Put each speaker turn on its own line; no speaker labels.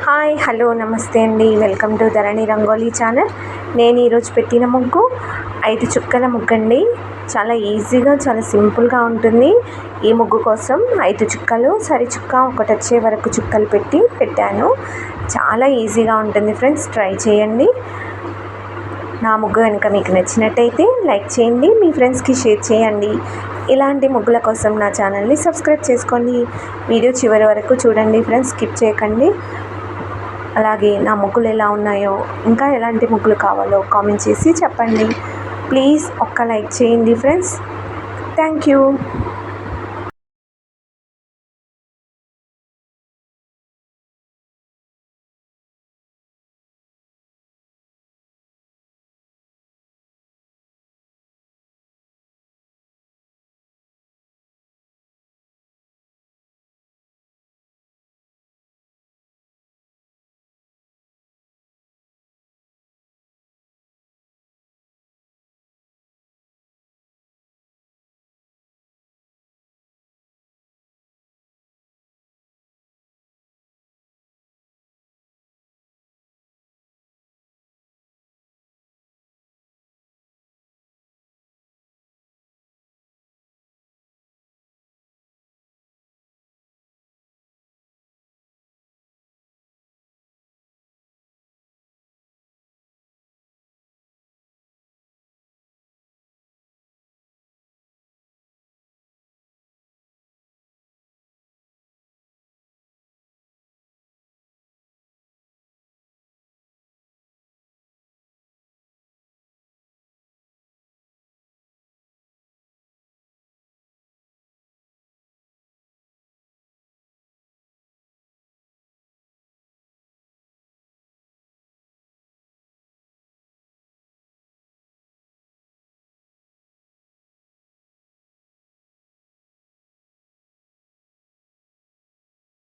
Hi hello నమస్తే అండి, welcome to Dharani rangoli channel. నేను ఈరోజు పెట్టిన ముగ్గు 5 చుక్కల ముగ్గు అండి. చాలా ఈజీగా చాలా సింపుల్గా ఉంటుంది. ఈ ముగ్గు కోసం 5 చుక్కలు సరి చుక్క ఒకటి వచ్చే వరకు చుక్కలు పెట్టాను. చాలా ఈజీగా ఉంటుంది ఫ్రెండ్స్, ట్రై చేయండి. నా ముగ్గు కనుక మీకు నచ్చినట్టయితే లైక్ చేయండి, మీ ఫ్రెండ్స్కి షేర్ చేయండి. ఇలాంటి ముగ్గుల కోసం నా ఛానల్ని సబ్స్క్రైబ్ చేసుకోండి. వీడియో చివరి వరకు చూడండి ఫ్రెండ్స్, స్కిప్ చేయకండి. అలాగే నా ముగ్గులు ఎలా ఉన్నాయో, ఇంకా ఎలాంటి ముగ్గులు కావాలో కామెంట్ చేసి చెప్పండి. ప్లీజ్ ఒక్క లైక్ చేయండి ఫ్రెండ్స్. Thank you.